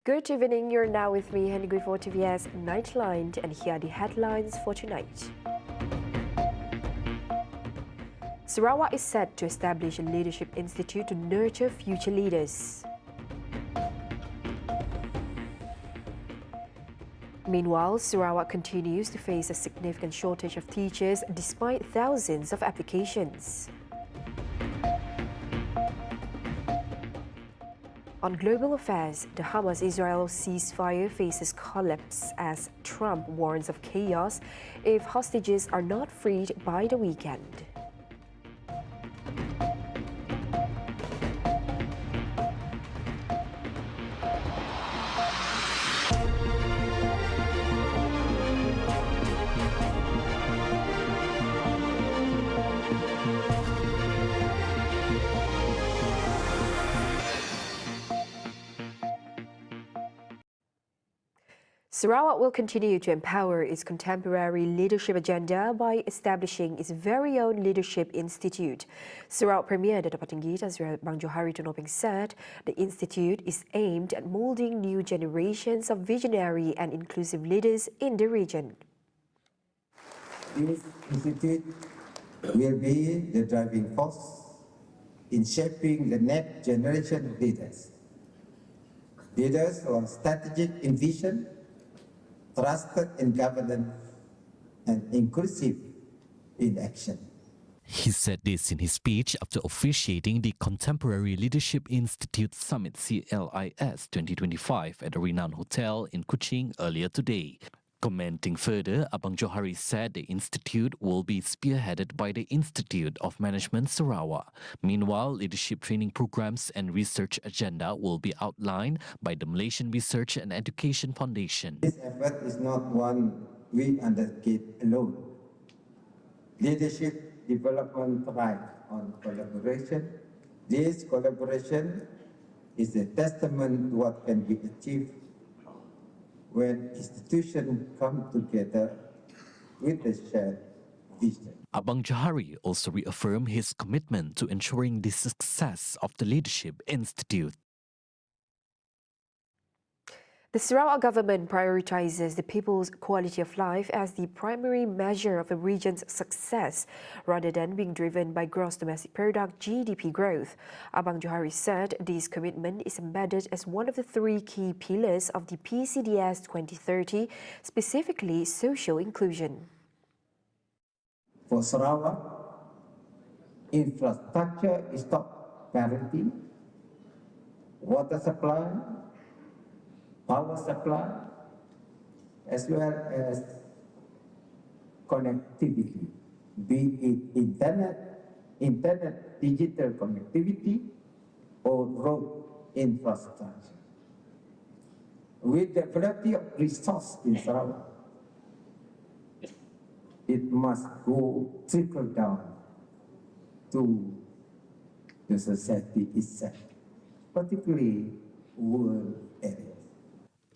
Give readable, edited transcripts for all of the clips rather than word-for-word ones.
Good evening, you're now with me, Henry for TVS Nightline, and here are the headlines for tonight. Sarawak is set to establish a leadership institute to nurture future leaders. Meanwhile, Sarawak continues to face a significant shortage of teachers despite thousands of applications. On global affairs, the Hamas-Israel ceasefire faces collapse as Trump warns of chaos if hostages are not freed by the weekend. Sarawak will continue to empower its contemporary leadership agenda by establishing its very own leadership institute. Sarawak Premier Datuk Patinggi Tan Sri Bang Johari Tunoping said the institute is aimed at molding new generations of visionary and inclusive leaders in the region. This institute will be the driving force in shaping the next generation of leaders. Leaders who are strategic in vision, trusted in governance, and inclusive in action. He said this in his speech after officiating the Contemporary Leadership Institute Summit CLIS 2025 at a renowned hotel in Kuching earlier today. Commenting further, Abang Johari said the institute will be spearheaded by the Institute of Management Sarawak. Meanwhile, leadership training programs and research agenda will be outlined by the Malaysian Research and Education Foundation. This effort is not one we undertake alone. Leadership development thrives on collaboration. This collaboration is a testament to what can be achieved when institutions come together with a shared vision. Abang Johari also reaffirmed his commitment to ensuring the success of the Leadership Institute. The Sarawak government prioritizes the people's quality of life as the primary measure of a region's success, rather than being driven by gross domestic product (GDP) growth. Abang Johari said this commitment is embedded as one of the three key pillars of the PCDS 2030, specifically social inclusion. For Sarawak, infrastructure is top priority. Water supply, power supply, as well as connectivity, be it internet digital connectivity or road infrastructure. With the variety of resources in Sarawak, it must trickle down to the society itself, particularly rural areas.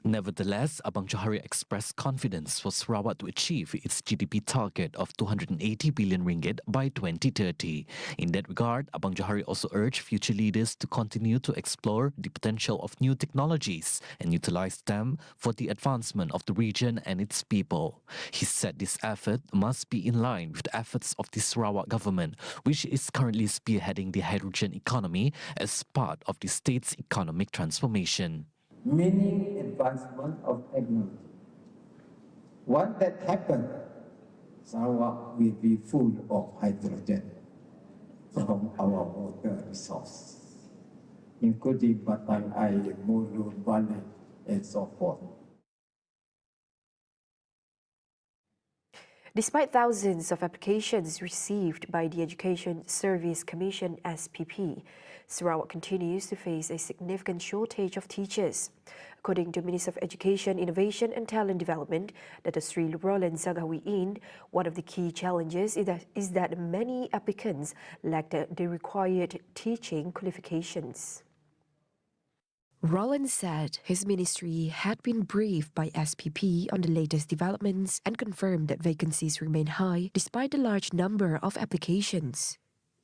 Nevertheless, Abang Johari expressed confidence for Sarawak to achieve its GDP target of 280 billion ringgit by 2030. In that regard, Abang Johari also urged future leaders to continue to explore the potential of new technologies and utilize them for the advancement of the region and its people. He said this effort must be in line with the efforts of the Sarawak government, which is currently spearheading the hydrogen economy as part of the state's economic transformation. Meaning advancement of technology. Once that happens, Sarawak will be full of hydrogen from our water resources, including Batang Air, Mulut, Balik, and so forth. Despite thousands of applications received by the Education Service Commission (SPP), Sarawak continues to face a significant shortage of teachers. According to Minister of Education, Innovation and Talent Development, Dr. Sri Roland Zagawiin, one of the key challenges is that many applicants lack the required teaching qualifications. Roland said his ministry had been briefed by SPP on the latest developments and confirmed that vacancies remain high despite the large number of applications.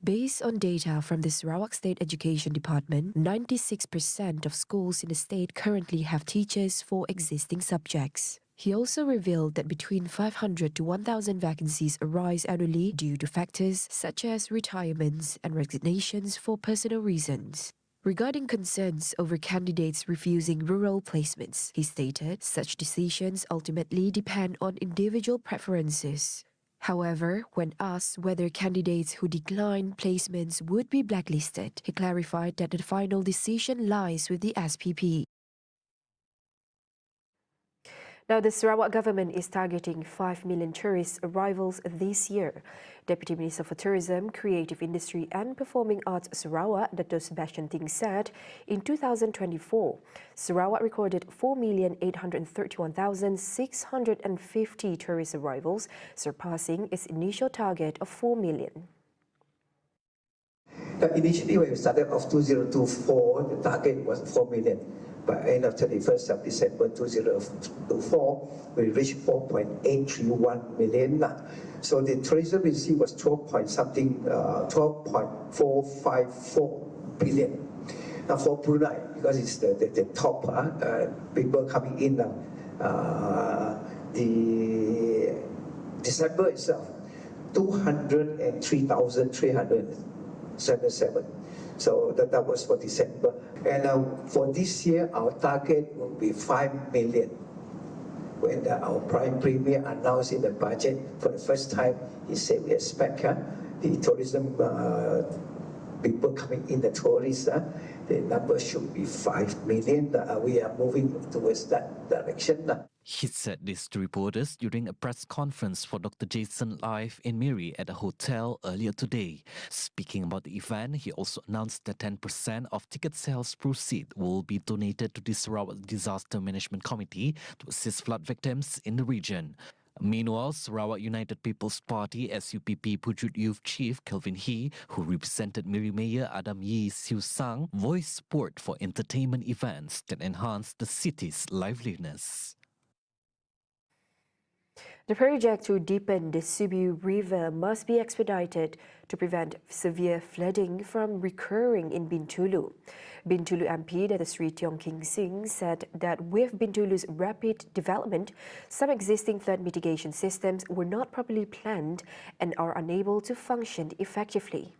Based on data from the Sarawak State Education Department, 96% of schools in the state currently have teachers for existing subjects. He also revealed that between 500 to 1,000 vacancies arise annually due to factors such as retirements and resignations for personal reasons. Regarding concerns over candidates refusing rural placements, he stated such decisions ultimately depend on individual preferences. However, when asked whether candidates who decline placements would be blacklisted, he clarified that the final decision lies with the SPP. Now, the Sarawak government is targeting 5 million tourist arrivals this year. Deputy Minister for Tourism, Creative Industry and Performing Arts Sarawak, Dato' Sebastian Ting said, in 2024, Sarawak recorded 4,831,650 tourist arrivals, surpassing its initial target of 4 million. Now, initially, when we started off 2024, the target was 4 million. By end of 31st of December 2024, we reached 4.831 million. So the tourism receipt was 12.454 billion. Now for Brunei, because it's the top people coming in now, the December itself, 203,377. So that was for December. And for this year, our target will be 5 million. When our Prime Premier announced in the budget for the first time, he said we expect the tourism people coming in, the tourists, the number should be 5 million. We are moving towards that direction. He said this to reporters during a press conference for Dr. Jason Live in Miri at a hotel earlier today. Speaking about the event, he also announced that 10% of ticket sales proceeds will be donated to the Sarawak Disaster Management Committee to assist flood victims in the region. Meanwhile, Sarawak United People's Party SUPP Pujut Youth Chief Kelvin He, who represented Miri Mayor Adam Yee Siu Sang, voiced support for entertainment events that enhance the city's liveliness. The project to deepen the Subiu River must be expedited to prevent severe flooding from recurring in Bintulu. Bintulu MP Dato' Sri Tiong King Sing said that with Bintulu's rapid development, some existing flood mitigation systems were not properly planned and are unable to function effectively.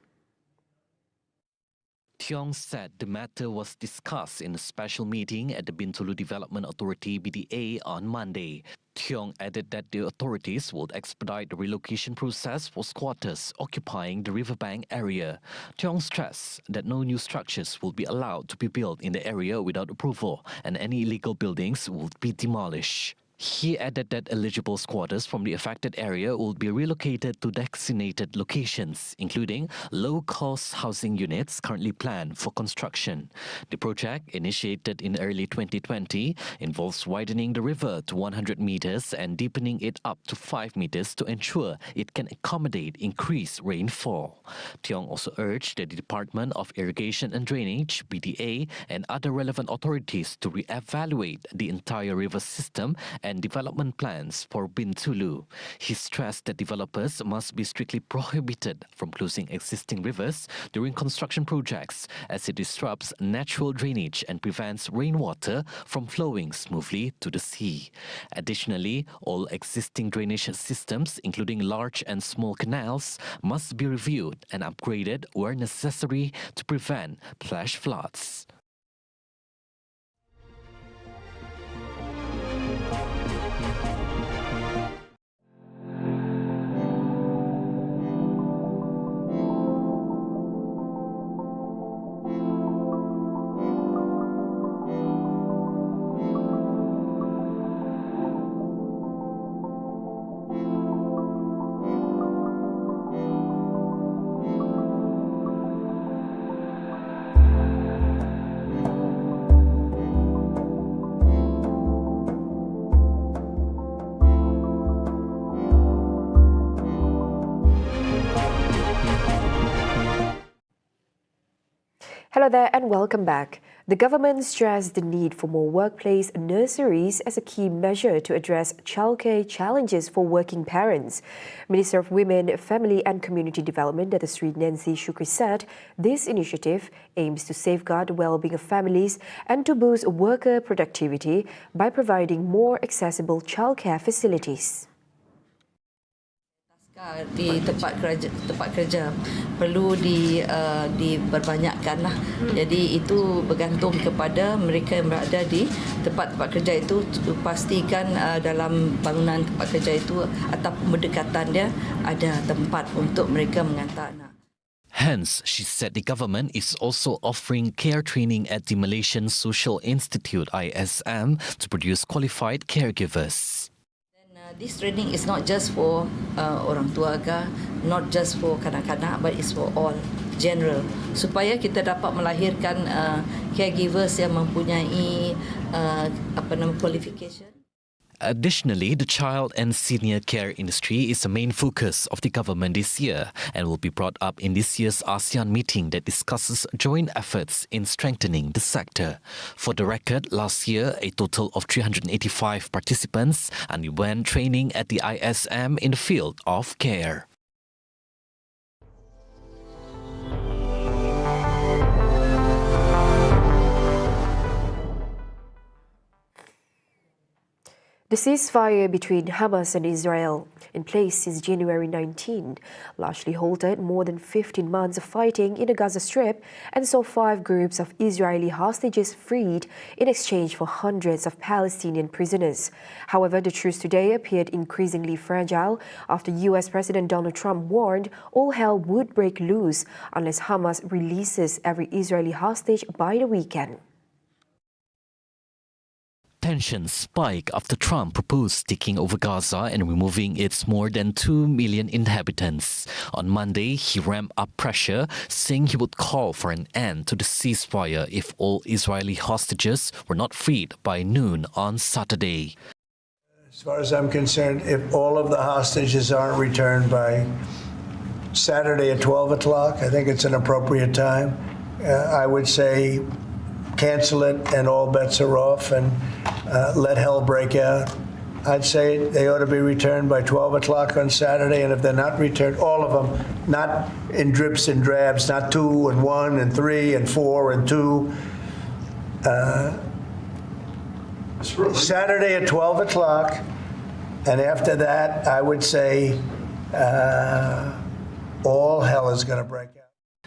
Tiong said the matter was discussed in a special meeting at the Bintulu Development Authority BDA on Monday. Tiong added that the authorities would expedite the relocation process for squatters occupying the riverbank area. Tiong stressed that no new structures will be allowed to be built in the area without approval and any illegal buildings would be demolished. He added that eligible squatters from the affected area will be relocated to designated locations, including low-cost housing units currently planned for construction. The project, initiated in early 2020, involves widening the river to 100 meters and deepening it up to 5 meters to ensure it can accommodate increased rainfall. Tiong also urged the Department of Irrigation and Drainage, BDA, and other relevant authorities to re-evaluate the entire river system and development plans for Bintulu. He stressed that developers must be strictly prohibited from closing existing rivers during construction projects as it disrupts natural drainage and prevents rainwater from flowing smoothly to the sea. Additionally, all existing drainage systems, including large and small canals, must be reviewed and upgraded where necessary to prevent flash floods. Hello there and welcome back. The government stressed the need for more workplace nurseries as a key measure to address childcare challenges for working parents. Minister of Women, Family and Community Development, Dr. Sri Nancy Shukri, said this initiative aims to safeguard the well-being of families and to boost worker productivity by providing more accessible childcare facilities. Di tempat kerja perlu diperbanyakkan lah. Jadi itu bergantung kepada mereka yang berada di tempat-tempat kerja itu, pastikan dalam bangunan tempat kerja itu atau berdekatan dia ada tempat untuk mereka mengantar anak. Hence, she said the government is also offering care training at the Malaysian Social Institute ISM to produce qualified caregivers. This training is not just for orang tua ke, not just for kanak-kanak, but it's for all, general. Supaya kita dapat melahirkan caregivers yang mempunyai qualification. Additionally, the child and senior care industry is the main focus of the government this year and will be brought up in this year's ASEAN meeting that discusses joint efforts in strengthening the sector. For the record, last year, a total of 385 participants underwent training at the ISM in the field of care. The ceasefire between Hamas and Israel, in place since January 19, largely halted more than 15 months of fighting in the Gaza Strip and saw 5 groups of Israeli hostages freed in exchange for hundreds of Palestinian prisoners. However, the truce today appeared increasingly fragile after US President Donald Trump warned all hell would break loose unless Hamas releases every Israeli hostage by the weekend. Tensions spike after Trump proposed taking over Gaza and removing its more than 2 million inhabitants. On Monday, he ramped up pressure, saying he would call for an end to the ceasefire if all Israeli hostages were not freed by noon on Saturday. As far as I'm concerned, if all of the hostages aren't returned by Saturday at 12 o'clock, I think it's an appropriate time. I would say cancel it and all bets are off and let hell break out. I'd say they ought to be returned by 12 o'clock on Saturday, and if they're not returned, all of them, not in drips and drabs, not 2 and 1 and 3 and 4 and 2. Saturday at 12 o'clock, and after that, I would say all hell is going to break out.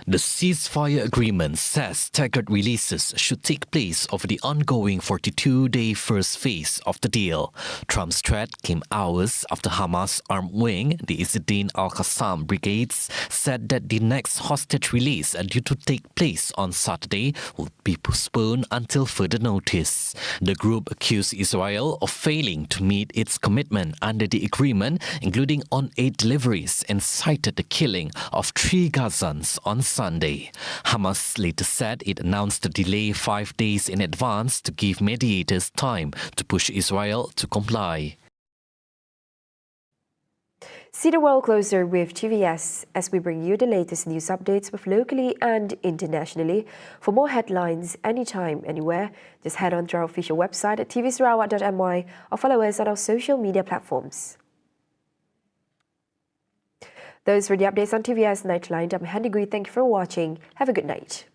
The ceasefire agreement says staggered releases should take place over the ongoing 42-day first phase of the deal. Trump's threat came hours after Hamas armed wing, the Izzuddin al-Qassam brigades, said that the next hostage release due to take place on Saturday would be postponed until further notice. The group accused Israel of failing to meet its commitment under the agreement, including on aid deliveries, and cited the killing of 3 Gazans on Sunday. Hamas later said it announced the delay 5 days in advance to give mediators time to push Israel to comply. See the world closer with TVS as we bring you the latest news updates both locally and internationally. For more headlines anytime, anywhere, just head on to our official website at tvsarawak.my or follow us on our social media platforms. Those were the updates on TVS Nightline. I'm Handy Gui. Thank you for watching. Have a good night.